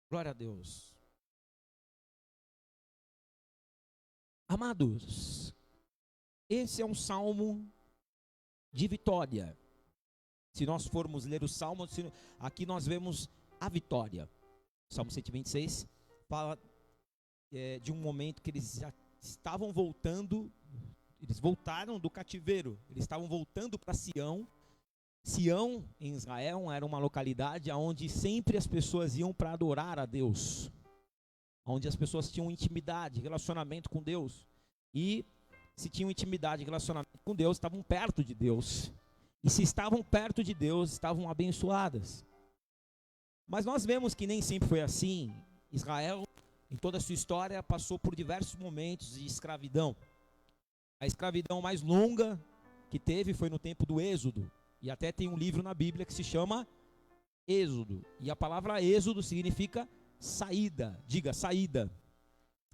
Glória a Deus. Amados, esse é um salmo de vitória. Se nós formos ler o salmo, aqui nós vemos a vitória. Salmo 126 fala de um momento que eles já estavam voltando, eles voltaram do cativeiro, eles estavam voltando para Sião. Sião, em Israel, era uma localidade onde sempre as pessoas iam para adorar a Deus, onde as pessoas tinham intimidade, relacionamento com Deus. E se tinham intimidade, relacionamento com Deus, estavam perto de Deus. E se estavam perto de Deus, estavam abençoadas. Mas nós vemos que nem sempre foi assim. Israel, em toda a sua história, passou por diversos momentos de escravidão. A escravidão mais longa que teve foi no tempo do Êxodo. E até tem um livro na Bíblia que se chama Êxodo. E a palavra Êxodo significa saída. Diga, saída.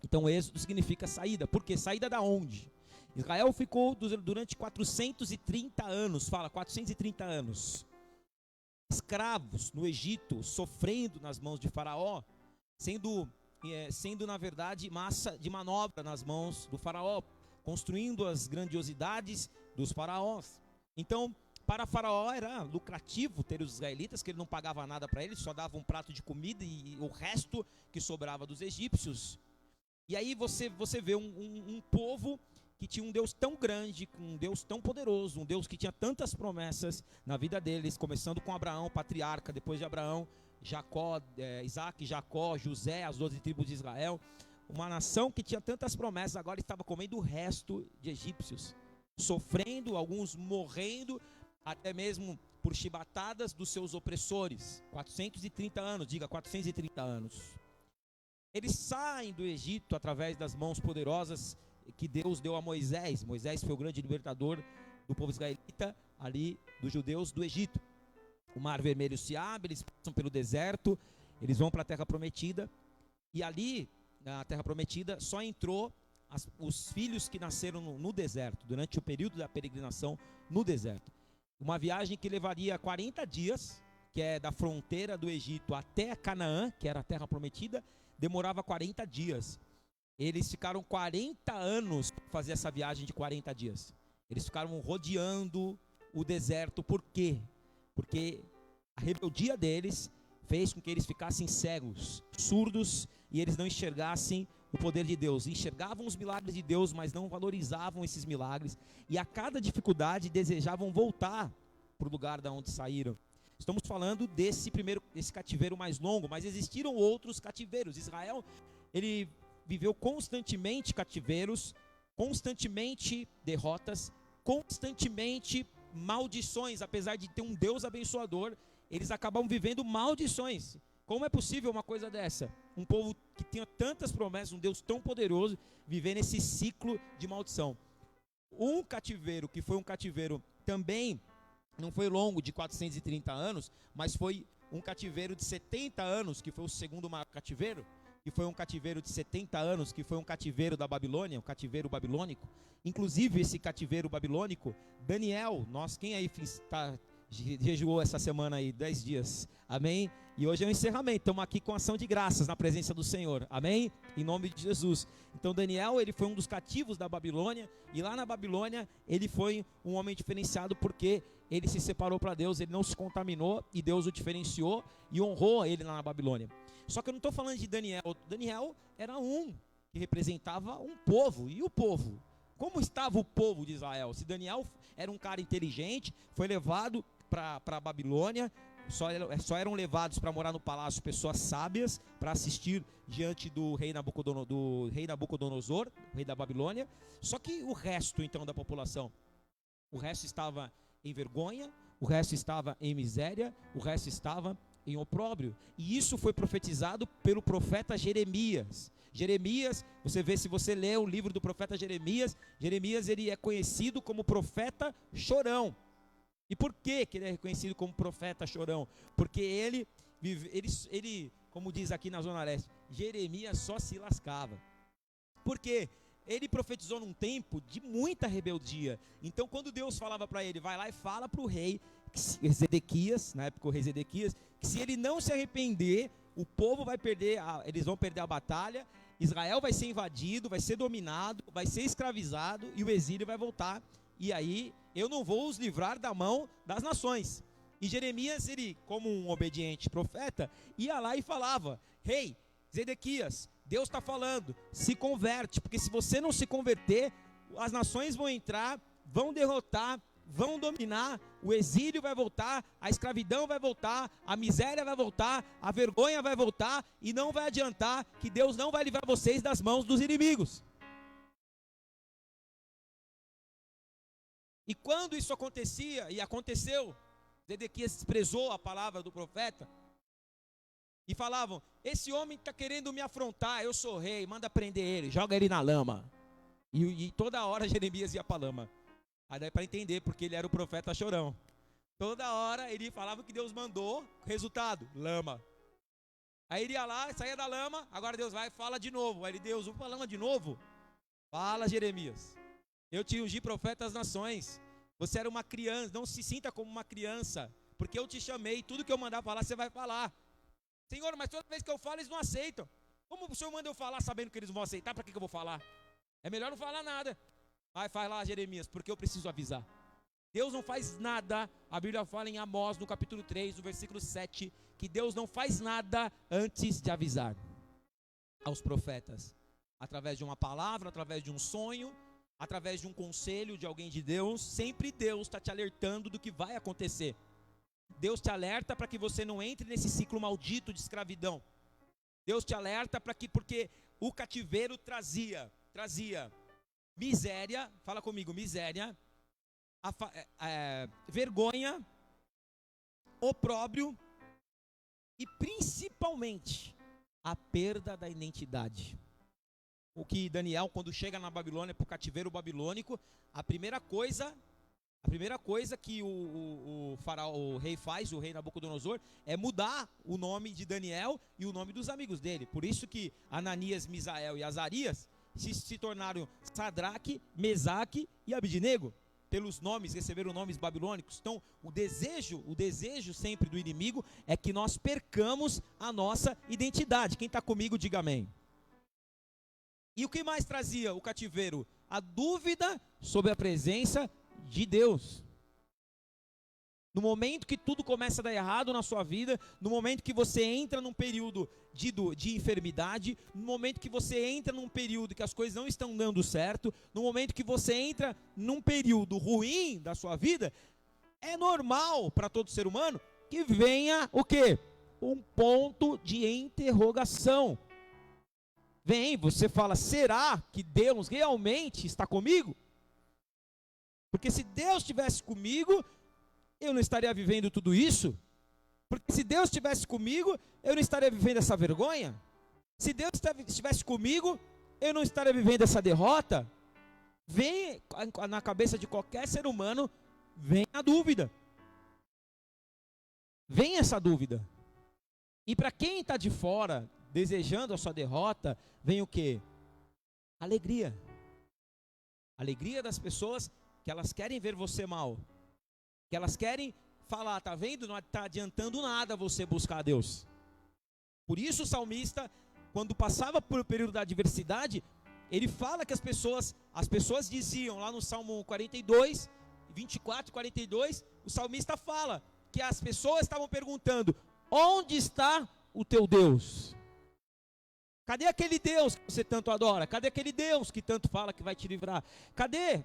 Então Êxodo significa saída. Por quê? Saída da onde? Israel ficou durante 430 anos, fala, 430 anos, escravos no Egito, sofrendo nas mãos de Faraó, sendo na verdade massa de manobra nas mãos do Faraó, construindo as grandiosidades dos faraós. Então, para Faraó era lucrativo ter os israelitas, que ele não pagava nada para eles, só dava um prato de comida e o resto que sobrava dos egípcios. E aí você vê um povo que tinha um Deus tão grande, um Deus tão poderoso, um Deus que tinha tantas promessas na vida deles, começando com Abraão, patriarca, depois de Abraão, Jacó, Isaac, Jacó, José, as 12 tribos de Israel. Uma nação que tinha tantas promessas, agora estava comendo o resto de egípcios, sofrendo, alguns morrendo, até mesmo por chibatadas dos seus opressores. 430 anos, diga 430 anos. Eles saem do Egito através das mãos poderosas que Deus deu a Moisés. Moisés foi o grande libertador do povo israelita, ali dos judeus do Egito. O Mar Vermelho se abre, eles passam pelo deserto, eles vão para a Terra Prometida. E ali, na Terra Prometida, só entrou os filhos que nasceram no deserto, durante o período da peregrinação no deserto. Uma viagem que levaria 40 dias, que é da fronteira do Egito até Canaã, que era a Terra Prometida, demorava 40 dias. Eles ficaram 40 anos para fazer essa viagem de 40 dias. Eles ficaram rodeando o deserto. Por quê? Porque a rebeldia deles fez com que eles ficassem cegos, surdos, e eles não enxergassem o poder de Deus. Enxergavam os milagres de Deus, mas não valorizavam esses milagres. E a cada dificuldade desejavam voltar para o lugar da onde saíram. Estamos falando desse cativeiro mais longo, mas existiram outros cativeiros. Israel, ele viveu constantemente cativeiros, constantemente derrotas, constantemente maldições. Apesar de ter um Deus abençoador, eles acabam vivendo maldições. Como é possível uma coisa dessa? Um povo que tinha tantas promessas, um Deus tão poderoso, viver nesse ciclo de maldição. Um cativeiro que foi um cativeiro também, não foi longo, de 430 anos, mas foi um cativeiro de 70 anos, que foi o segundo maior cativeiro, que foi um cativeiro de 70 anos, que foi um cativeiro da Babilônia, um cativeiro babilônico. Inclusive esse cativeiro babilônico, Daniel, quem aí jejuou essa semana aí, 10 dias, amém? E hoje é o encerramento, estamos aqui com ação de graças na presença do Senhor, amém? Em nome de Jesus. Então Daniel, ele foi um dos cativos da Babilônia, e lá na Babilônia ele foi um homem diferenciado porque ele se separou para Deus, ele não se contaminou, e Deus o diferenciou e honrou ele lá na Babilônia. Só que eu não estou falando de Daniel. Daniel era um que representava um povo, e o povo? Como estava o povo de Israel? Se Daniel era um cara inteligente, foi levado para a Babilônia, só eram levados para morar no palácio pessoas sábias, para assistir diante do rei Nabucodonosor, rei da Babilônia. Só que o resto então da população, o resto estava em vergonha, o resto estava em miséria, o resto estava em opróbrio. E isso foi profetizado pelo profeta Jeremias. Jeremias, se você lê o livro do profeta Jeremias, Jeremias ele é conhecido como profeta chorão. E por que ele é reconhecido como profeta chorão? Porque ele, como diz aqui na Zona Leste, Jeremias só se lascava. Por quê? Ele profetizou num tempo de muita rebeldia. Então quando Deus falava para ele, vai lá e fala para o rei Zedequias, na época o rei Zedequias, que se ele não se arrepender, o povo vai perder, eles vão perder a batalha, Israel vai ser invadido, vai ser dominado, vai ser escravizado e o exílio vai voltar. E aí eu não vou os livrar da mão das nações. E Jeremias, ele, como um obediente profeta, ia lá e falava: Rei, Zedequias, Deus está falando, se converte, porque se você não se converter, as nações vão entrar, vão derrotar, vão dominar, o exílio vai voltar, a escravidão vai voltar, a miséria vai voltar, a vergonha vai voltar, e não vai adiantar, que Deus não vai livrar vocês das mãos dos inimigos. E quando isso acontecia, e aconteceu, Zedequias desprezou a palavra do profeta, e falavam: esse homem está querendo me afrontar, eu sou rei, manda prender ele, joga ele na lama. E toda hora Jeremias ia para a lama. Aí dá para entender, porque ele era o profeta chorão. Toda hora ele falava que Deus mandou, resultado, lama. Aí ele ia lá, saía da lama, agora Deus vai e fala de novo. Aí ele: Deus, vou para a lama de novo? Fala, Jeremias, eu te ungi profeta às nações. Você era uma criança, não se sinta como uma criança, porque eu te chamei, tudo que eu mandar falar, você vai falar. Senhor, mas toda vez que eu falo, eles não aceitam. Como o Senhor manda eu falar sabendo que eles não vão aceitar? Para que eu vou falar? É melhor não falar nada. Aí faz lá, Jeremias, porque eu preciso avisar. Deus não faz nada. A Bíblia fala em Amós, no capítulo 3, no versículo 7, que Deus não faz nada antes de avisar aos profetas. Através de uma palavra, através de um sonho, através de um conselho de alguém de Deus. Sempre Deus está te alertando do que vai acontecer. Deus te alerta para que você não entre nesse ciclo maldito de escravidão. Deus te alerta porque o cativeiro trazia miséria, fala comigo, miséria, vergonha, opróbrio e principalmente a perda da identidade. O que Daniel, quando chega na Babilônia, para o cativeiro babilônico, a primeira coisa que o faraó, o rei faz, o rei Nabucodonosor, é mudar o nome de Daniel e o nome dos amigos dele. Por isso que Ananias, Misael e Azarias se tornaram Sadraque, Mesaque e Abidnego. Pelos nomes, receberam nomes babilônicos. Então, o desejo sempre do inimigo é que nós percamos a nossa identidade. Quem está comigo, diga amém. E o que mais trazia o cativeiro? A dúvida sobre a presença de Deus. No momento que tudo começa a dar errado na sua vida, no momento que você entra num período de enfermidade, no momento que você entra num período que as coisas não estão dando certo, no momento que você entra num período ruim da sua vida, é normal para todo ser humano que venha o quê? Um ponto de interrogação. Você fala: será que Deus realmente está comigo? Porque se Deus estivesse comigo, eu não estaria vivendo tudo isso. Porque se Deus estivesse comigo, eu não estaria vivendo essa vergonha. Se Deus estivesse comigo, eu não estaria vivendo essa derrota. Vem na cabeça de qualquer ser humano, vem a dúvida. Vem essa dúvida. E para quem está de fora, desejando a sua derrota, vem o quê? Alegria. Alegria das pessoas que elas querem ver você mal. Que elas querem falar: tá vendo? Não está adiantando nada você buscar a Deus. Por isso o salmista, quando passava por o período da adversidade, ele fala que as pessoas diziam, lá no Salmo 42, 24 e 42, o salmista fala que as pessoas estavam perguntando: onde está o teu Deus? Cadê aquele Deus que você tanto adora? Cadê aquele Deus que tanto fala que vai te livrar? Cadê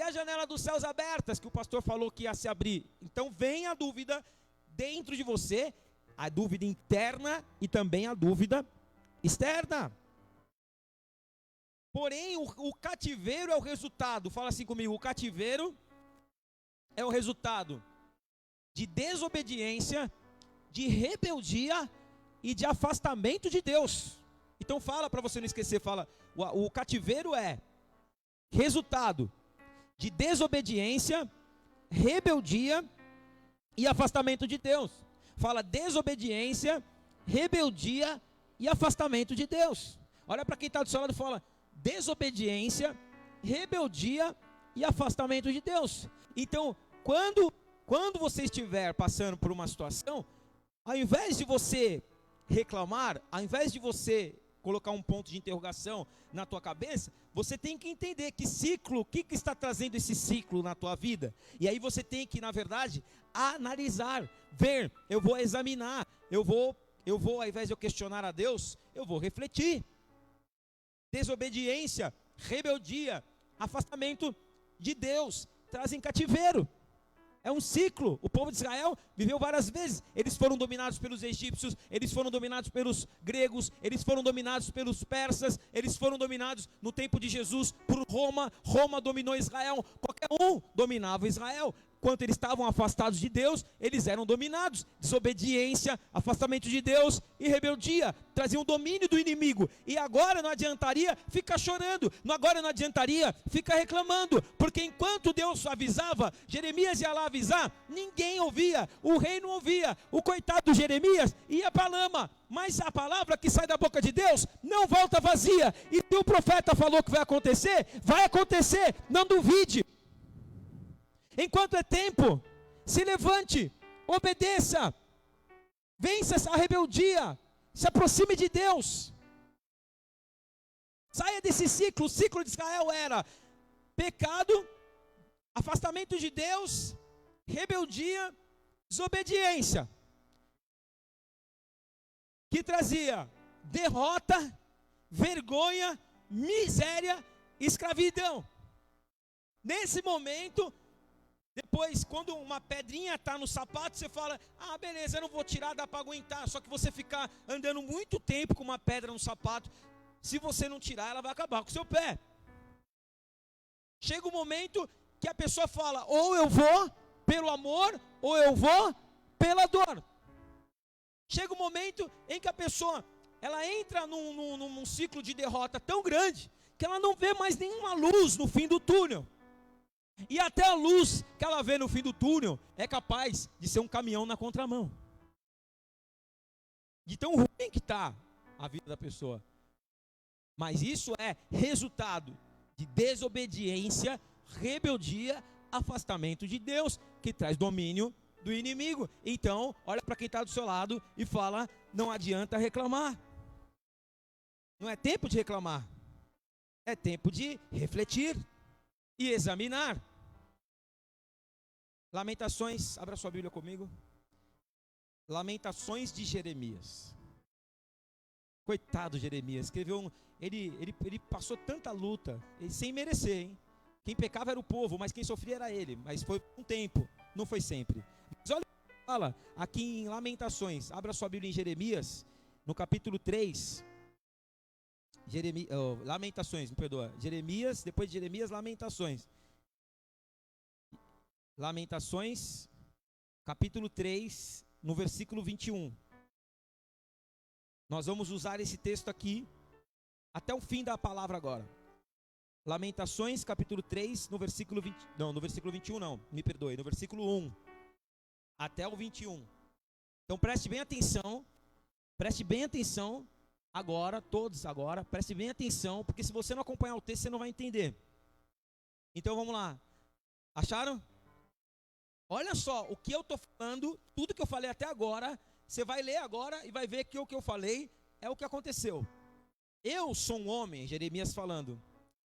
a janela dos céus abertas que o pastor falou que ia se abrir? Então vem a dúvida dentro de você, a dúvida interna e também a dúvida externa. Porém, o cativeiro é o resultado, fala assim comigo: o cativeiro é o resultado de desobediência, de rebeldia e de afastamento de Deus. Então fala, para você não esquecer, fala: o cativeiro é resultado de desobediência, rebeldia e afastamento de Deus. Fala: desobediência, rebeldia e afastamento de Deus. Olha para quem está do seu lado e fala: desobediência, rebeldia e afastamento de Deus. Então, quando você estiver passando por uma situação, ao invés de você reclamar, ao invés de você colocar um ponto de interrogação na tua cabeça, você tem que entender que ciclo, o que está trazendo esse ciclo na tua vida. E aí você tem que, na verdade, analisar, ver, eu vou examinar, eu vou, ao invés de eu questionar a Deus, eu vou refletir. Desobediência, rebeldia, afastamento de Deus, trazem cativeiro. É um ciclo. O povo de Israel viveu várias vezes. Eles foram dominados pelos egípcios, eles foram dominados pelos gregos, eles foram dominados pelos persas, eles foram dominados no tempo de Jesus por Roma. Roma dominou Israel. Qualquer um dominava Israel. Quando eles estavam afastados de Deus, eles eram dominados. Desobediência, afastamento de Deus e rebeldia traziam domínio do inimigo. E agora não adiantaria ficar chorando, agora não adiantaria ficar reclamando, porque enquanto Deus avisava, Jeremias ia lá avisar, ninguém ouvia, o rei não ouvia, o coitado Jeremias ia para a lama. Mas a palavra que sai da boca de Deus não volta vazia. E se o profeta falou que vai acontecer, não duvide. Enquanto é tempo, se levante, obedeça, vença essa rebeldia, se aproxime de Deus, saia desse ciclo. O ciclo de Israel era pecado, afastamento de Deus, rebeldia, desobediência, que trazia derrota, vergonha, miséria, escravidão. Nesse momento, depois, quando uma pedrinha está no sapato, você fala, beleza, eu não vou tirar, dá para aguentar. Só que você ficar andando muito tempo com uma pedra no sapato, se você não tirar, ela vai acabar com o seu pé. Chega um momento que a pessoa fala, ou eu vou pelo amor, ou eu vou pela dor. Chega um momento em que a pessoa, ela entra num ciclo de derrota tão grande, que ela não vê mais nenhuma luz no fim do túnel. E até a luz que ela vê no fim do túnel é capaz de ser um caminhão na contramão. De tão ruim que está a vida da pessoa. Mas isso é resultado de desobediência, rebeldia, afastamento de Deus, que traz domínio do inimigo. Então, olha para quem está do seu lado e fala, não adianta reclamar. Não é tempo de reclamar. É tempo de refletir e examinar. Lamentações, abra sua Bíblia comigo. Lamentações de Jeremias. Coitado Jeremias, escreveu ele passou tanta luta, sem merecer, hein? Quem pecava era o povo, mas quem sofria era ele. Mas foi um tempo, não foi sempre. Mas olha o que fala aqui em Lamentações. Abra sua Bíblia em Jeremias, no capítulo 3. Lamentações, me perdoa. Jeremias, depois de Jeremias, Lamentações. Lamentações, capítulo 3, no versículo 21. Nós vamos usar esse texto aqui até o fim da palavra agora. Lamentações, capítulo 3, no versículo 20, não, no versículo 21 não, me perdoe, no versículo 1 até o 21. Então preste bem atenção agora, todos agora, preste bem atenção, porque se você não acompanhar o texto, você não vai entender. Então vamos lá. Acharam? Olha só, o que eu estou falando, tudo que eu falei até agora, você vai ler agora e vai ver que o que eu falei é o que aconteceu. Eu sou um homem, Jeremias falando,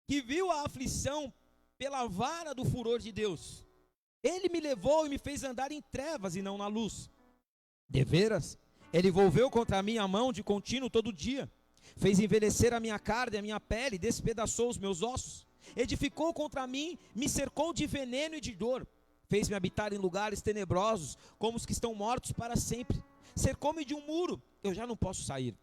que viu a aflição pela vara do furor de Deus. Ele me levou e me fez andar em trevas e não na luz. Deveras, ele volveu contra mim a mão de contínuo todo dia. Fez envelhecer a minha carne e a minha pele, despedaçou os meus ossos. Edificou contra mim, me cercou de veneno e de dor. Fez-me habitar em lugares tenebrosos, como os que estão mortos para sempre. Cercou-me de um muro, eu já não posso sair.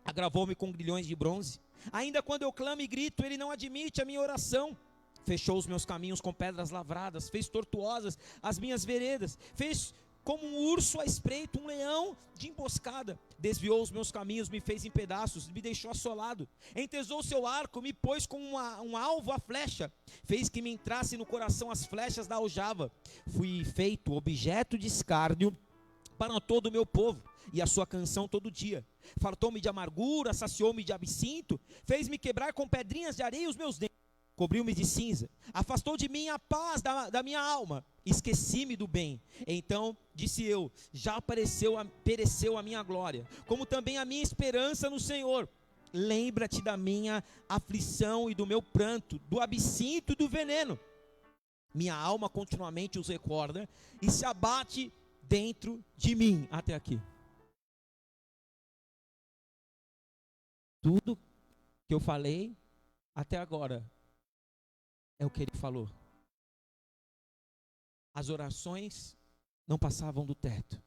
Agravou-me com grilhões de bronze. Ainda quando eu clamo e grito, ele não admite a minha oração. Fechou os meus caminhos com pedras lavradas, fez tortuosas as minhas veredas, fez como um urso à espreita, um leão de emboscada. Desviou os meus caminhos, me fez em pedaços, me deixou assolado. Entesou seu arco, me pôs como um alvo à flecha. Fez que me entrasse no coração as flechas da aljava. Fui feito objeto de escárnio para todo o meu povo, e a sua canção todo dia. Fartou-me de amargura, saciou-me de absinto, fez-me quebrar com pedrinhas de areia os meus dentes. cobriu-me de cinza, afastou de mim a paz da minha alma, esqueci-me do bem. Então disse eu, já pereceu a minha glória, como também a minha esperança no Senhor. Lembra-te da minha aflição e do meu pranto, do absinto e do veneno. Minha alma continuamente os recorda e se abate dentro de mim. Até aqui. Tudo que eu falei até agora é o que ele falou. As orações não passavam do teto.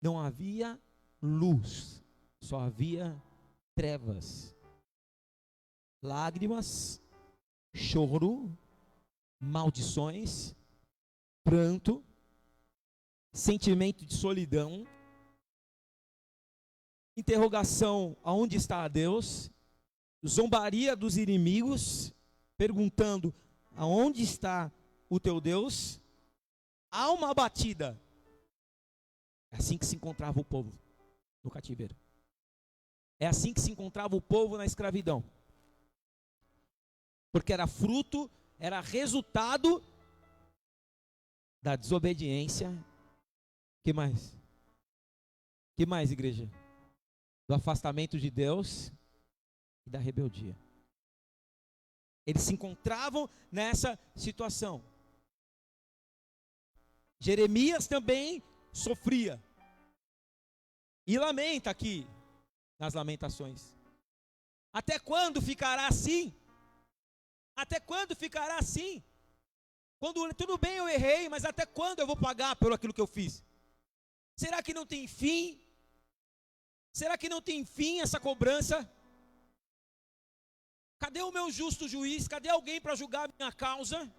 Não havia luz, só havia trevas, lágrimas, choro, maldições, pranto, sentimento de solidão, interrogação: aonde está Deus? Zombaria dos inimigos, perguntando: aonde está o teu Deus? Alma abatida. É assim que se encontrava o povo no cativeiro. É assim que se encontrava o povo na escravidão. Porque era fruto, era resultado da desobediência. Que mais? Que mais, igreja? Do afastamento de Deus e da rebeldia. Eles se encontravam nessa situação. Jeremias também sofria. E lamenta aqui nas Lamentações. Até quando ficará assim? Até quando ficará assim? Quando tudo bem, eu errei, mas até quando eu vou pagar pelo aquilo que eu fiz? Será que não tem fim? Será que não tem fim essa cobrança? Cadê o meu justo juiz? Cadê alguém para julgar a minha causa?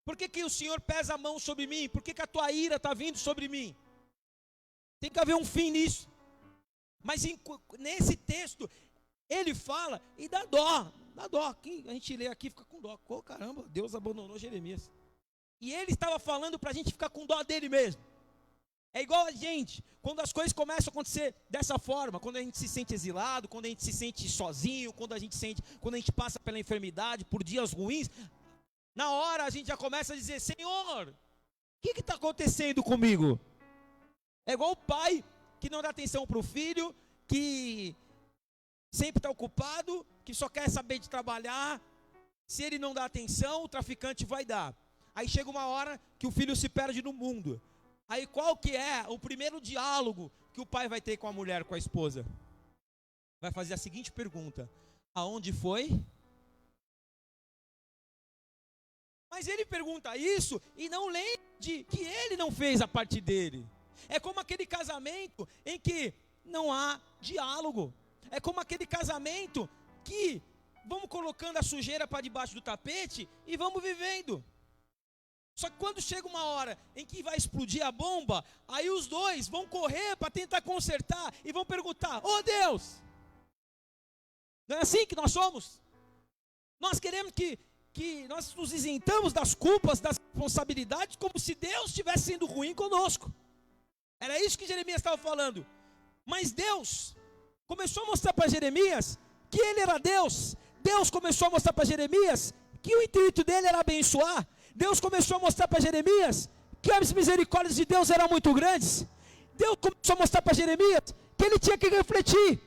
Por que o Senhor pesa a mão sobre mim? Por que a tua ira está vindo sobre mim? Tem que haver um fim nisso. Mas nesse texto, ele fala e dá dó. Dá dó. Quem a gente lê aqui fica com dó. Oh, caramba, Deus abandonou Jeremias. E ele estava falando para a gente ficar com dó dele mesmo. É igual a gente, quando as coisas começam a acontecer dessa forma, quando a gente se sente exilado, quando a gente se sente sozinho, quando a gente passa pela enfermidade, por dias ruins, na hora a gente já começa a dizer: Senhor, o que está acontecendo comigo? É igual o pai que não dá atenção para o filho, que sempre está ocupado, que só quer saber de trabalhar. Se ele não dá atenção, o traficante vai dar. Aí chega uma hora que o filho se perde no mundo. Aí qual que é o primeiro diálogo que o pai vai ter com a mulher, com a esposa? Vai fazer a seguinte pergunta: aonde foi? Mas ele pergunta isso e não lembra de que ele não fez a parte dele. É como aquele casamento em que não há diálogo. É como aquele casamento que vamos colocando a sujeira para debaixo do tapete e vamos vivendo. Só que quando chega uma hora em que vai explodir a bomba, aí os dois vão correr para tentar consertar e vão perguntar: oh Deus, não é assim que nós somos? Nós queremos que nós nos isentamos das culpas, das responsabilidades, como se Deus estivesse sendo ruim conosco. Era isso que Jeremias estava falando. Mas Deus começou a mostrar para Jeremias que ele era Deus. Deus começou a mostrar para Jeremias que o intuito dele era abençoar. Deus começou a mostrar para Jeremias que as misericórdias de Deus eram muito grandes. Deus começou a mostrar para Jeremias que ele tinha que refletir.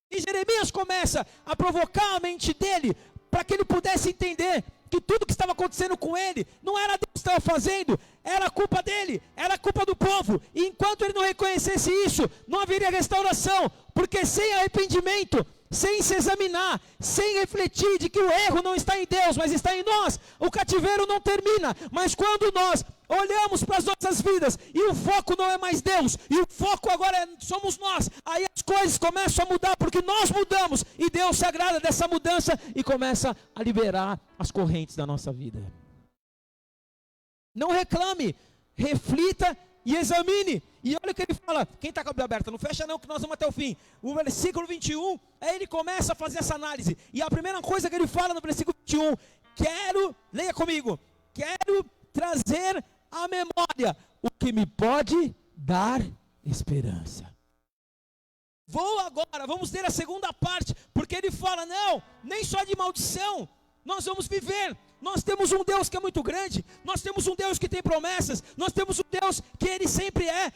E Jeremias começa a provocar a mente dele para que ele pudesse entender que tudo que estava acontecendo com ele não era Deus que estava fazendo, era culpa dele, era culpa do povo. E enquanto ele não reconhecesse isso, não haveria restauração, porque sem arrependimento, sem se examinar, sem refletir de que o erro não está em Deus, mas está em nós, o cativeiro não termina. Mas quando nós olhamos para as nossas vidas e o foco não é mais Deus, e o foco agora somos nós, aí as coisas começam a mudar, porque nós mudamos, e Deus se agrada dessa mudança e começa a liberar as correntes da nossa vida. Não reclame, reflita e examine. E olha o que ele fala. Quem está com a Bíblia aberta, não fecha não, que nós vamos até o fim. O versículo 21, aí ele começa a fazer essa análise. E a primeira coisa que ele fala no versículo 21, leia comigo, quero trazer à memória o que me pode dar esperança. Vou agora, vamos ler a segunda parte, porque ele fala, não, nem só de maldição, nós vamos viver. Nós temos um Deus que é muito grande, nós temos um Deus que tem promessas, nós temos um Deus que Ele sempre é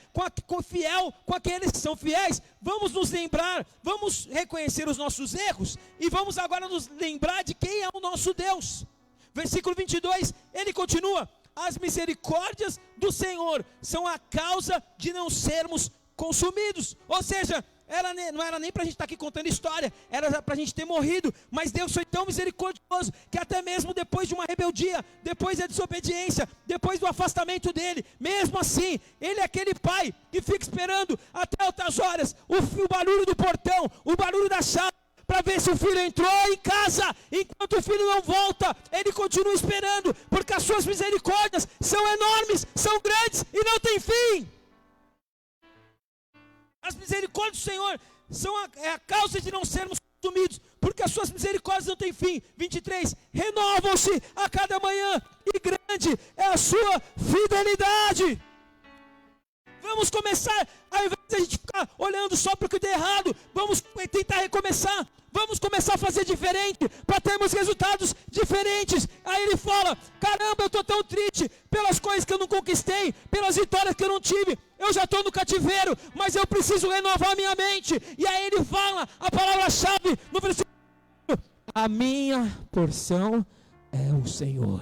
fiel com aqueles que são fiéis. Vamos nos lembrar, vamos reconhecer os nossos erros e vamos agora nos lembrar de quem é o nosso Deus. Versículo 22, ele continua, as misericórdias do Senhor são a causa de não sermos consumidos. Ou seja, não era nem para a gente estar aqui contando história, era para a gente ter morrido, mas Deus foi tão misericordioso, que até mesmo depois de uma rebeldia, depois da desobediência, depois do afastamento dele, mesmo assim, ele é aquele pai que fica esperando até altas horas, o barulho do portão, o barulho da chave, para ver se o filho entrou em casa. Enquanto o filho não volta, ele continua esperando, porque as suas misericórdias são enormes, são grandes e não tem fim. As misericórdias do Senhor são a causa de não sermos consumidos, porque as suas misericórdias não têm fim. 23, renovam-se a cada manhã, e grande é a sua fidelidade. Vamos começar, ao invés de a gente ficar olhando só para o que deu errado, vamos tentar recomeçar, vamos começar a fazer diferente, para termos resultados diferentes. Aí ele fala, caramba, eu estou tão triste, pelas coisas que eu não conquistei, pelas vitórias que eu não tive, eu já estou no cativeiro, mas eu preciso renovar minha mente. E aí ele fala, a palavra-chave, no versículo, a minha porção é o Senhor,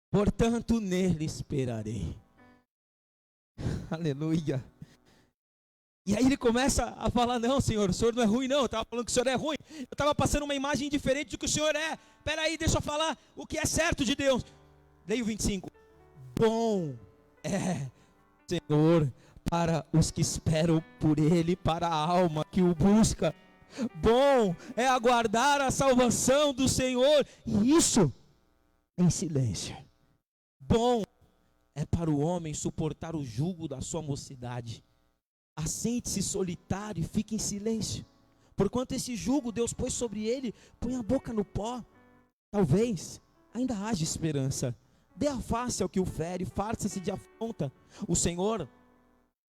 portanto nele esperarei. Aleluia. E aí ele começa a falar, não Senhor, o Senhor não é ruim não, eu estava falando que o Senhor é ruim, eu estava passando uma imagem diferente do que o Senhor é. Espera aí, deixa eu falar o que é certo de Deus. Leia o 25, bom é Senhor para os que esperam por Ele, para a alma que o busca. Bom é aguardar a salvação do Senhor, e isso em silêncio. Bom é para o homem suportar o jugo da sua mocidade. Assente-se solitário e fique em silêncio, porquanto esse jugo Deus pôs sobre ele, põe a boca no pó. Talvez ainda haja esperança. Dê a face ao que o fere, farta-se de afronta. O Senhor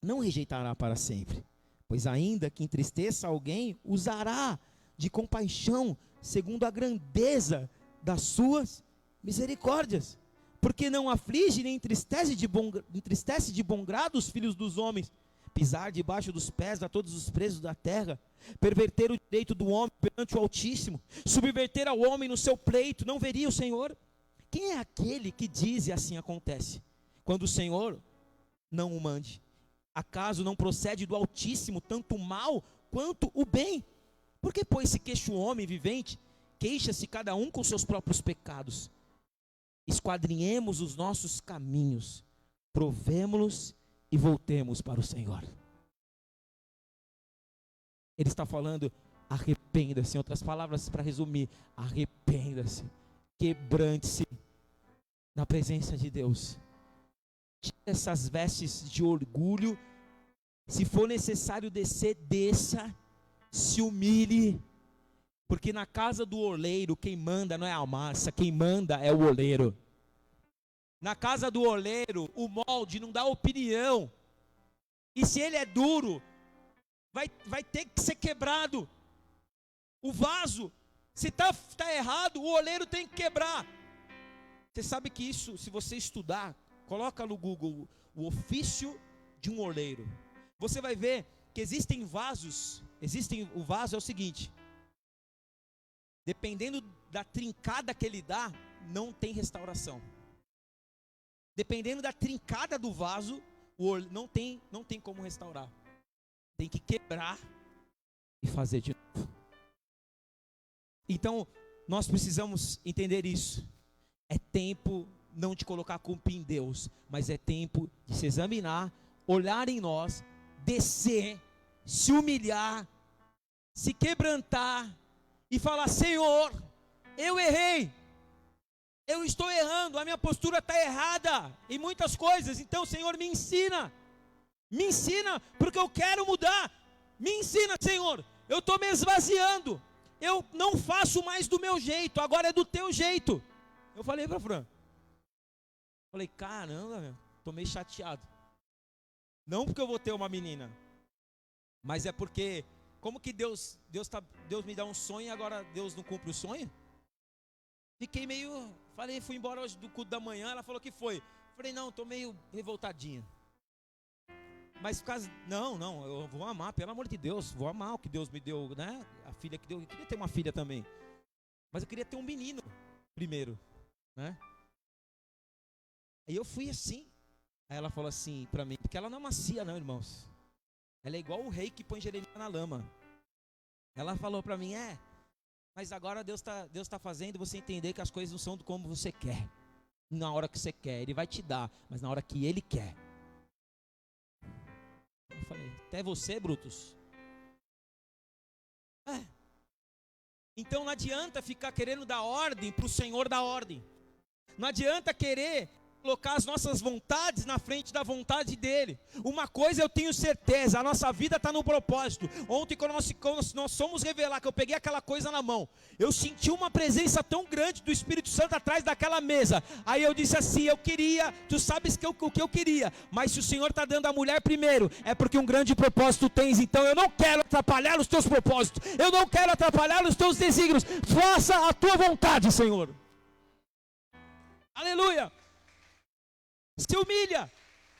não rejeitará para sempre, pois ainda que entristeça alguém, usará de compaixão, segundo a grandeza das suas misericórdias. Porque não aflige nem entristece de bom grado os filhos dos homens. Pisar debaixo dos pés a todos os presos da terra, perverter o direito do homem perante o Altíssimo, subverter ao homem no seu pleito, não veria o Senhor? Quem é aquele que diz e assim acontece, quando o Senhor não o mande? Acaso não procede do Altíssimo tanto o mal quanto o bem? Porque pois se queixa o homem vivente, queixa-se cada um com seus próprios pecados. Esquadrinhemos os nossos caminhos, provemo-los e voltemos para o Senhor. Ele está falando, arrependa-se. Em outras palavras, para resumir, arrependa-se, quebrante-se na presença de Deus. Tire essas vestes de orgulho. Se for necessário descer, desça, se humilhe. Porque na casa do oleiro, quem manda não é a massa, quem manda é o oleiro. Na casa do oleiro, o molde não dá opinião. E se ele é duro, vai ter que ser quebrado. O vaso, se está errado, o oleiro tem que quebrar. Você sabe que isso, se você estudar, coloca no Google o ofício de um oleiro. Você vai ver que existem vasos. O vaso é o seguinte: dependendo da trincada que ele dá, não tem restauração. Dependendo da trincada do vaso, não tem como restaurar. Tem que quebrar e fazer de novo. Então, nós precisamos entender isso. É tempo não de colocar a culpa em Deus, mas é tempo de se examinar, olhar em nós, descer, se humilhar, se quebrantar e falar: Senhor, eu errei, eu estou errando, a minha postura está errada em muitas coisas. Então, Senhor, me ensina, porque eu quero mudar. Me ensina, Senhor, eu estou me esvaziando, eu não faço mais do meu jeito, agora é do teu jeito. Eu falei para Fran, caramba, estou meio chateado. Não porque eu vou ter uma menina, Mas é porque, como que Deus me dá um sonho e agora Deus não cumpre o sonho? Fiquei meio, fui embora hoje do culto da manhã, ela falou que foi. Falei, não, estou meio revoltadinha. Mas por causa, não, eu vou amar, pelo amor de Deus, vou amar o que Deus me deu, né? A filha que deu, eu queria ter uma filha também. Mas eu queria ter um menino primeiro, né? Aí eu fui assim. Aí ela falou assim pra mim, porque ela não é macia não, irmãos. Ela é igual o rei que põe Jeremias na lama. Ela falou pra mim, mas agora Deus tá fazendo você entender que as coisas não são como você quer. Na hora que você quer, Ele vai te dar, mas na hora que Ele quer. Eu falei, até você, Brutus? Então não adianta ficar querendo dar ordem para o Senhor dar ordem. Não adianta querer colocar as nossas vontades na frente da vontade dEle. Uma coisa eu tenho certeza, a nossa vida está no propósito. Ontem quando nós fomos revelar, que eu peguei aquela coisa na mão, eu senti uma presença tão grande do Espírito Santo atrás daquela mesa. Aí eu disse assim, eu queria, tu sabes o que eu queria, mas se o Senhor está dando a mulher primeiro, é porque um grande propósito tens. Então eu não quero atrapalhar os teus propósitos, eu não quero atrapalhar os teus desígnios. Faça a tua vontade, Senhor. Aleluia. Se humilha,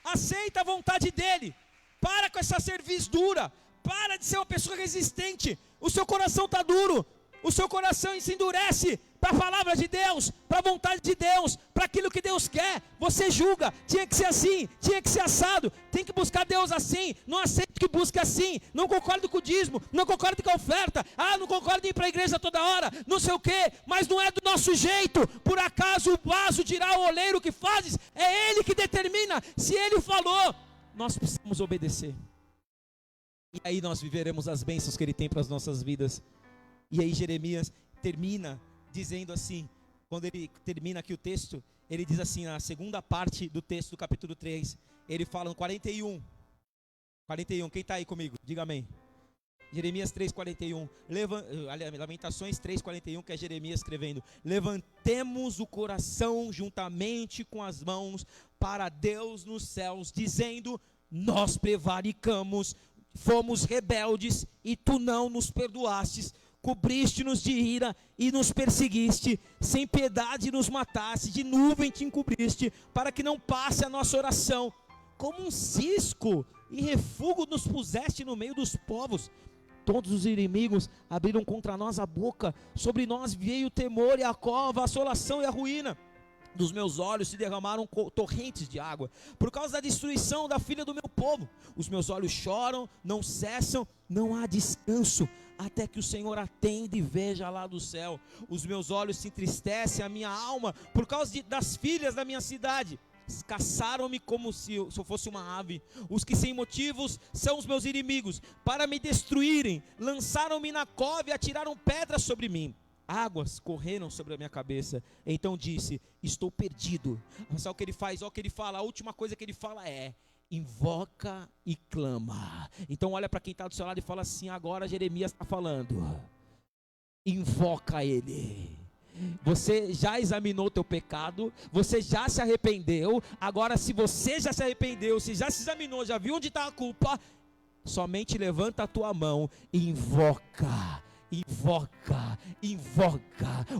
aceita a vontade dEle, para com essa servidura, para de ser uma pessoa resistente. O seu coração está duro, o seu coração se endurece para a palavra de Deus, para a vontade de Deus, para aquilo que Deus quer. Você julga, tinha que ser assim, tinha que ser assado, tem que buscar Deus assim, não aceito que busque assim, não concordo com o dízimo, não concordo com a oferta, não concordo em ir para a igreja toda hora, não sei o que, mas não é do nosso jeito. Por acaso o vaso dirá ao oleiro o que fazes? É Ele que determina. Se Ele falou, nós precisamos obedecer, e aí nós viveremos as bênçãos que Ele tem para as nossas vidas. E aí Jeremias termina dizendo assim, quando ele termina aqui o texto, ele diz assim, na segunda parte do texto do capítulo 3, ele fala no 41, quem está aí comigo? Diga amém. Jeremias 3:41, Lamentações 3:41, que é Jeremias escrevendo, levantemos o coração juntamente com as mãos para Deus nos céus, dizendo, nós prevaricamos, fomos rebeldes e tu não nos perdoastes, cobriste-nos de ira e nos perseguiste, sem piedade nos mataste, de nuvem te encobriste, para que não passe a nossa oração. Como um cisco e refúgio nos puseste no meio dos povos. Todos os inimigos abriram contra nós a boca, sobre nós veio o temor e a cova, a assolação e a ruína. Dos meus olhos se derramaram torrentes de água, por causa da destruição da filha do meu povo. Os meus olhos choram, não cessam, não há descanso, até que o Senhor atenda e veja lá do céu. Os meus olhos se entristecem, a minha alma, por causa das filhas da minha cidade. Caçaram-me como se eu fosse uma ave. Os que sem motivos são os meus inimigos, para me destruírem, lançaram-me na cova e atiraram pedras sobre mim. Águas correram sobre a minha cabeça. Então disse, estou perdido. Sabe o que ele faz? Olha o que ele fala. A última coisa que ele fala é, invoca e clama. Então olha para quem está do seu lado e fala assim, agora Jeremias está falando, invoca Ele. Você já examinou o teu pecado, você já se arrependeu. Agora se você já se arrependeu, se já se examinou, já viu onde está a culpa, somente levanta a tua mão e invoca.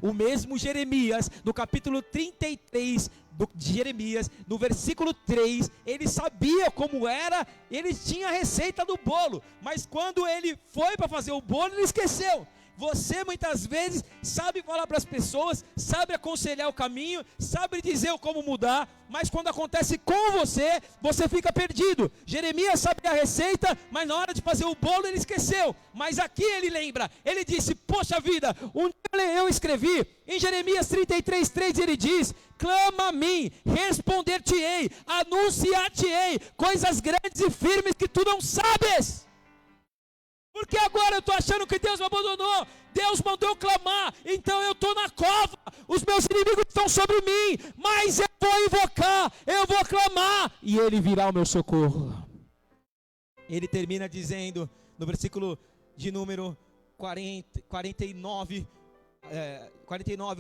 O mesmo Jeremias, no capítulo 33 de Jeremias, no versículo 3, ele sabia como era, ele tinha a receita do bolo, mas quando ele foi para fazer o bolo, ele esqueceu. Você muitas vezes sabe falar para as pessoas, sabe aconselhar o caminho, sabe dizer como mudar, mas quando acontece com você, você fica perdido. Jeremias sabia a receita, mas na hora de fazer o bolo ele esqueceu. Mas aqui ele lembra, ele disse, poxa vida, um dia eu escrevi, em Jeremias 33:3 ele diz, clama a mim, responder-te-ei, anunciar-te-ei, coisas grandes e firmes que tu não sabes. Porque agora eu estou achando que Deus me abandonou. Deus mandou eu clamar, então eu estou na cova. Os meus inimigos estão sobre mim, mas eu vou invocar, eu vou clamar, e Ele virá ao meu socorro. Ele termina dizendo, no versículo de número 49,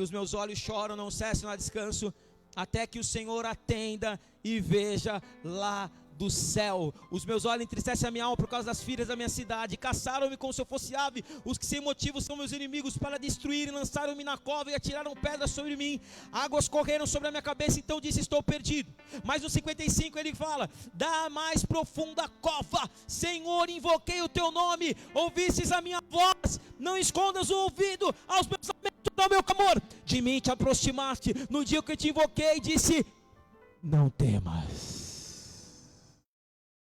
os meus olhos choram, não cessam, não há descanso, até que o Senhor atenda e veja lá do céu. Os meus olhos entristecem a minha alma por causa das filhas da minha cidade. Caçaram-me como se eu fosse ave. Os que sem motivo são meus inimigos para destruir. Lançaram-me na cova e atiraram pedras sobre mim. Águas correram sobre a minha cabeça, então disse: estou perdido. Mas no 55 ele fala: da mais profunda cova, Senhor, invoquei o teu nome. Ouvistes a minha voz. Não escondas o ouvido aos meus lamentos, ao meu clamor. De mim te aproximaste. No dia que eu te invoquei, disse: não temas.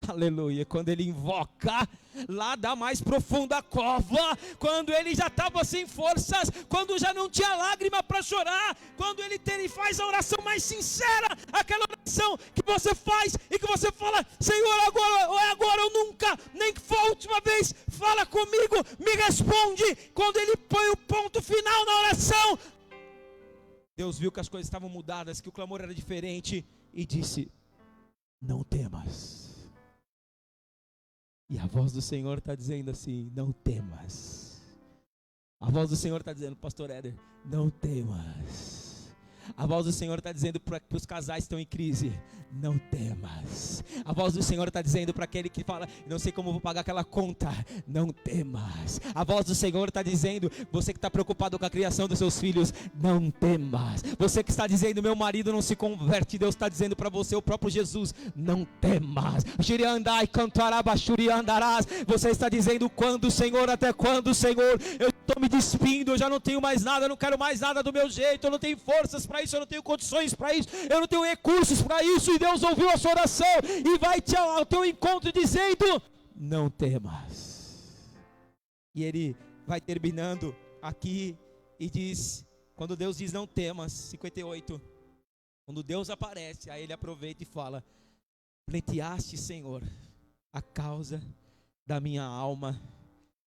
Aleluia. Quando ele invoca lá da mais profunda cova, quando ele já estava sem forças, quando já não tinha lágrima para chorar, quando ele faz a oração mais sincera, aquela oração que você faz e que você fala: Senhor, agora ou é agora ou nunca, nem que for a última vez, fala comigo, me responde. Quando ele põe o ponto final na oração, Deus viu que as coisas estavam mudadas, que o clamor era diferente e disse: não temas. E a voz do Senhor está dizendo assim: não temas. A voz do Senhor está dizendo, pastor Éder, não temas. A voz do Senhor está dizendo para os casais que estão em crise: não temas. A voz do Senhor está dizendo para aquele que fala: não sei como vou pagar aquela conta, não temas. A voz do Senhor está dizendo: você que está preocupado com a criação dos seus filhos, não temas. Você que está dizendo: meu marido não se converte, Deus está dizendo para você, o próprio Jesus: não temas. Você está dizendo: quando, Senhor, até quando, Senhor? Eu estou me despindo, eu já não tenho mais nada, eu não quero mais nada do meu jeito, eu não tenho forças para isso, eu não tenho condições para isso, eu não tenho recursos para isso. E Deus ouviu a sua oração e vai ao teu encontro dizendo: não temas. E ele vai terminando aqui e diz, quando Deus diz não temas, 58, quando Deus aparece, aí ele aproveita e fala: pleiteaste, Senhor, a causa da minha alma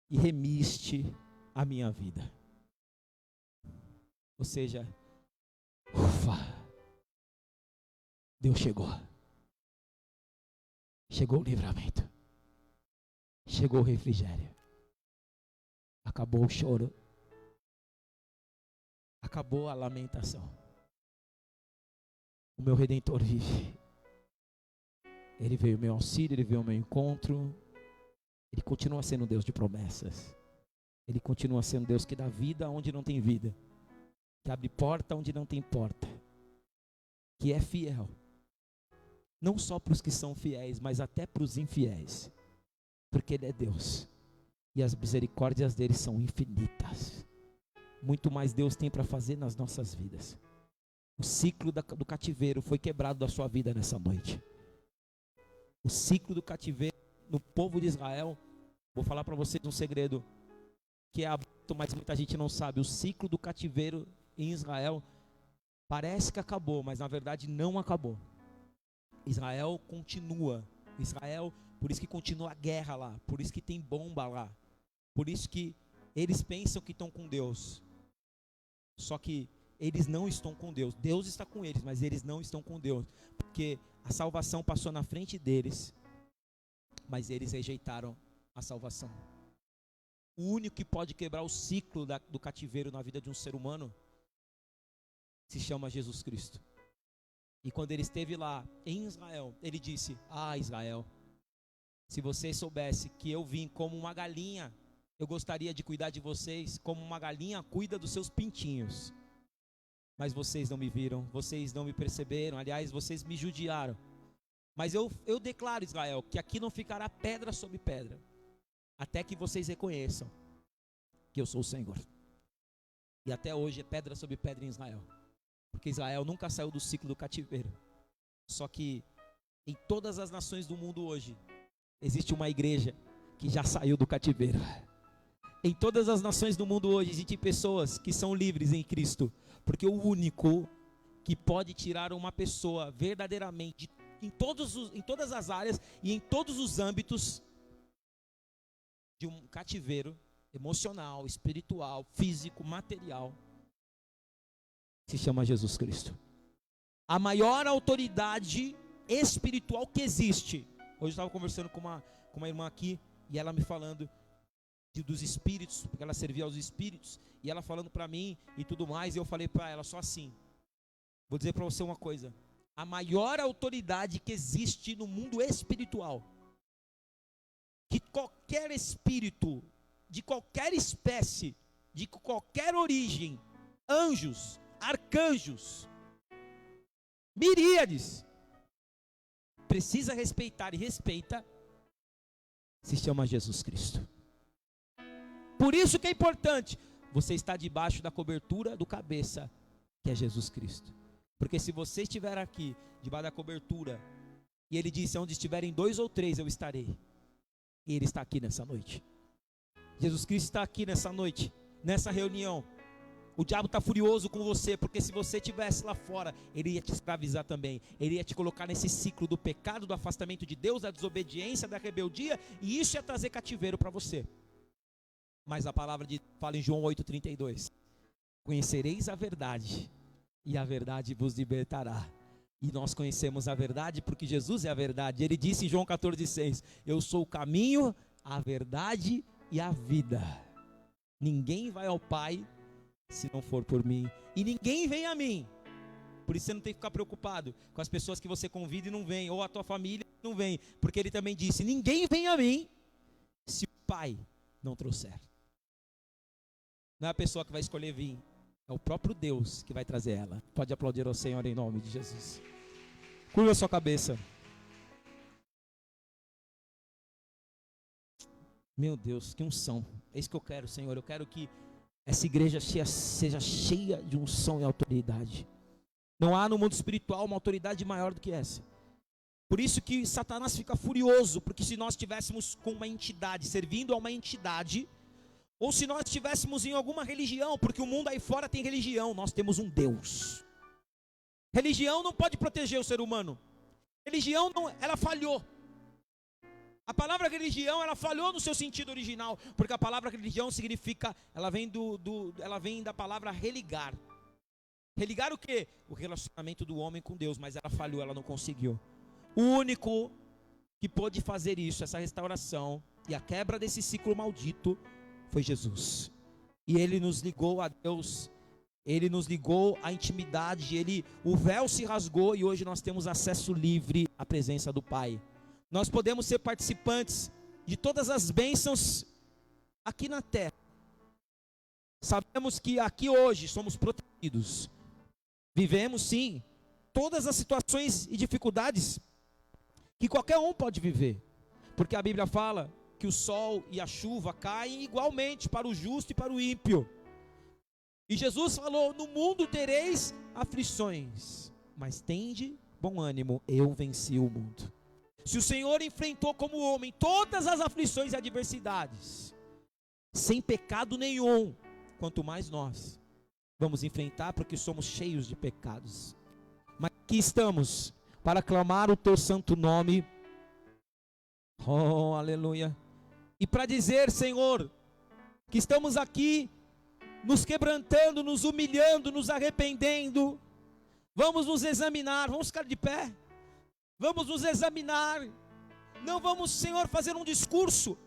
e remiste a minha vida. Ou seja, ufa, Deus chegou. Chegou o livramento. Chegou o refrigério. Acabou o choro. Acabou a lamentação. O meu Redentor vive. Ele veio ao meu auxílio, ele veio ao meu encontro. Ele continua sendo Deus de promessas. Ele continua sendo Deus que dá vida onde não tem vida, que abre porta onde não tem porta, que é fiel, não só para os que são fiéis, mas até para os infiéis, porque Ele é Deus, e as misericórdias dele são infinitas. Muito mais Deus tem para fazer nas nossas vidas. O ciclo do cativeiro foi quebrado da sua vida nessa noite. O ciclo do cativeiro no povo de Israel, vou falar para vocês um segredo, que é aberto, mas muita gente não sabe. O ciclo do cativeiro em Israel parece que acabou, mas na verdade não acabou. Israel continua. Israel, por isso que continua a guerra lá, por isso que tem bomba lá, por isso que eles pensam que estão com Deus, só que eles não estão com Deus. Deus está com eles, mas eles não estão com Deus, porque a salvação passou na frente deles, mas eles rejeitaram a salvação. O único que pode quebrar o ciclo do cativeiro na vida de um ser humano se chama Jesus Cristo. E quando ele esteve lá em Israel, ele disse: ah, Israel, se vocês soubessem que eu vim como uma galinha, eu gostaria de cuidar de vocês como uma galinha cuida dos seus pintinhos. Mas vocês não me viram, vocês não me perceberam, aliás, vocês me judiaram. Mas eu declaro, Israel, que aqui não ficará pedra sobre pedra, até que vocês reconheçam que eu sou o Senhor. E até hoje é pedra sobre pedra em Israel, porque Israel nunca saiu do ciclo do cativeiro. Só que em todas as nações do mundo hoje existe uma igreja que já saiu do cativeiro. Em todas as nações do mundo hoje existem pessoas que são livres em Cristo, porque o único que pode tirar uma pessoa verdadeiramente em todas as áreas e em todos os âmbitos de um cativeiro emocional, espiritual, físico, material, se chama Jesus Cristo. A maior autoridade espiritual que existe. Hoje eu estava conversando com uma irmã aqui, e ela me falando dos espíritos, porque ela servia aos espíritos, e ela falando para mim e tudo mais, e eu falei para ela só assim: vou dizer para você uma coisa, a maior autoridade que existe no mundo espiritual. Que qualquer espírito, de qualquer espécie, de qualquer origem, anjos, arcanjos, miríades, precisa respeitar e respeita, se chama Jesus Cristo. Por isso que é importante você estar debaixo da cobertura do cabeça, que é Jesus Cristo. Porque se você estiver aqui, debaixo da cobertura, e ele disse, onde estiverem 2 ou 3, eu estarei. E ele está aqui nessa noite. Jesus Cristo está aqui nessa noite, nessa reunião. O diabo está furioso com você, porque se você estivesse lá fora, ele ia te escravizar também. Ele ia te colocar nesse ciclo do pecado, do afastamento de Deus, da desobediência, da rebeldia, e isso ia trazer cativeiro para você. Mas a palavra fala em João 8,32. Conhecereis a verdade, e a verdade vos libertará. E nós conhecemos a verdade, porque Jesus é a verdade. Ele disse em João 14,6, eu sou o caminho, a verdade e a vida. Ninguém vai ao Pai se não for por mim, e ninguém vem a mim. Por isso você não tem que ficar preocupado com as pessoas que você convida e não vem, ou a tua família não vem, porque ele também disse, ninguém vem a mim se o Pai não trouxer. Não é a pessoa que vai escolher vir, é o próprio Deus que vai trazer ela. Pode aplaudir ao Senhor em nome de Jesus. Curva a sua cabeça. Meu Deus, que unção. É isso que eu quero, Senhor. Eu quero que essa igreja seja cheia de unção e autoridade. Não há no mundo espiritual uma autoridade maior do que essa. Por isso que Satanás fica furioso, porque se nós estivéssemos com uma entidade, servindo a uma entidade, ou se nós estivéssemos em alguma religião, porque o mundo aí fora tem religião, nós temos um Deus. Religião não pode proteger o ser humano. Religião não, ela falhou. A palavra religião, ela falhou no seu sentido original, porque a palavra religião significa, ela vem da palavra religar. Religar o quê? O relacionamento do homem com Deus, mas ela falhou, ela não conseguiu. O único que pôde fazer isso, essa restauração e a quebra desse ciclo maldito, foi Jesus. E ele nos ligou a Deus, ele nos ligou à intimidade, o véu se rasgou e hoje nós temos acesso livre à presença do Pai. Nós podemos ser participantes de todas as bênçãos aqui na terra. Sabemos que aqui hoje somos protegidos. Vivemos sim todas as situações e dificuldades que qualquer um pode viver. Porque a Bíblia fala que o sol e a chuva caem igualmente para o justo e para o ímpio. E Jesus falou, no mundo tereis aflições, mas tende bom ânimo, eu venci o mundo. Se o Senhor enfrentou como homem todas as aflições e adversidades, sem pecado nenhum, quanto mais nós vamos enfrentar, porque somos cheios de pecados. Mas aqui estamos para clamar o teu santo nome. Oh, aleluia. E para dizer, Senhor, que estamos aqui nos quebrantando, nos humilhando, nos arrependendo. Vamos nos examinar, vamos ficar de pé. Vamos nos examinar. Não vamos, Senhor, fazer um discurso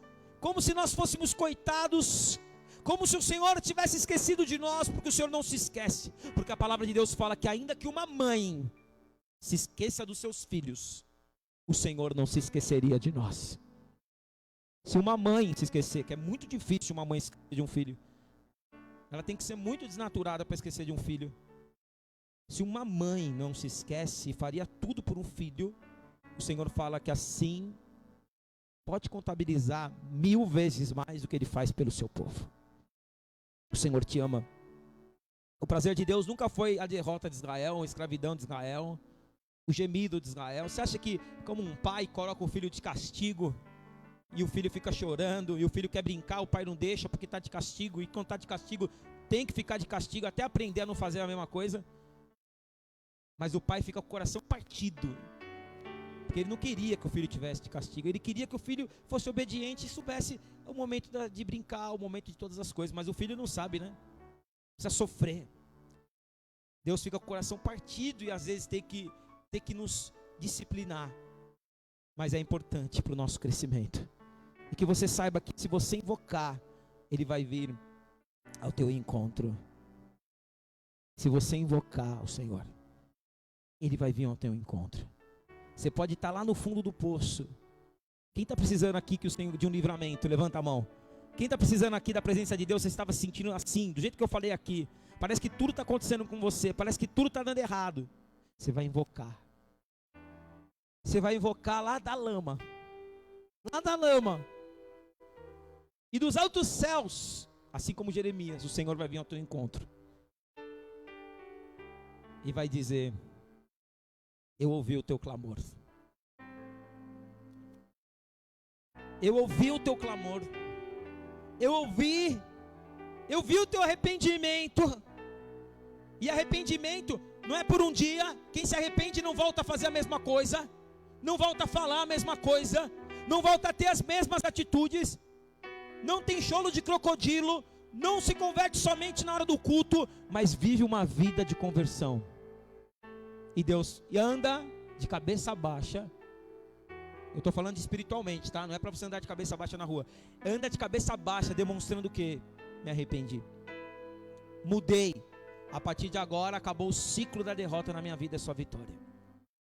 como se nós fôssemos coitados, como se o Senhor tivesse esquecido de nós, porque o Senhor não se esquece. Porque a palavra de Deus fala que ainda que uma mãe se esqueça dos seus filhos, o Senhor não se esqueceria de nós. Se uma mãe se esquecer, que é muito difícil uma mãe esquecer de um filho, ela tem que ser muito desnaturada para esquecer de um filho. Se uma mãe não se esquece e faria tudo por um filho, o Senhor fala que assim pode contabilizar 1000 vezes mais do que Ele faz pelo seu povo. O Senhor te ama. O prazer de Deus nunca foi a derrota de Israel, a escravidão de Israel, o gemido de Israel. Você acha que como um pai coloca o filho de castigo e o filho fica chorando, e o filho quer brincar, o pai não deixa porque está de castigo, e quando está de castigo tem que ficar de castigo até aprender a não fazer a mesma coisa? Mas o pai fica com o coração partido, porque ele não queria que o filho tivesse de castigo, ele queria que o filho fosse obediente e soubesse o momento de brincar, o momento de todas as coisas, mas o filho não sabe, né? Precisa sofrer. Deus fica com o coração partido e às vezes tem que nos disciplinar, mas é importante para o nosso crescimento. E que você saiba que se você invocar, Ele vai vir ao teu encontro. Se você invocar o Senhor, Ele vai vir ao teu encontro. Você pode estar lá no fundo do poço. Quem está precisando aqui que o Senhor de um livramento? Levanta a mão. Quem está precisando aqui da presença de Deus? Você estava se sentindo assim, do jeito que eu falei aqui. Parece que tudo está acontecendo com você. Parece que tudo está dando errado. Você vai invocar. Você vai invocar lá da lama. Lá da lama. E dos altos céus, assim como Jeremias, o Senhor vai vir ao teu encontro. E vai dizer: eu ouvi o teu clamor. Eu ouvi o teu clamor. Eu vi o teu arrependimento. E arrependimento não é por um dia. Quem se arrepende não volta a fazer a mesma coisa, não volta a falar a mesma coisa, não volta a ter as mesmas atitudes, não tem choro de crocodilo, não se converte somente na hora do culto, mas vive uma vida de conversão. E Deus anda de cabeça baixa. Eu estou falando espiritualmente, tá? Não é para você andar de cabeça baixa na rua. Anda de cabeça baixa, demonstrando o quê? Me arrependi. Mudei. A partir de agora, acabou o ciclo da derrota na minha vida, é só vitória.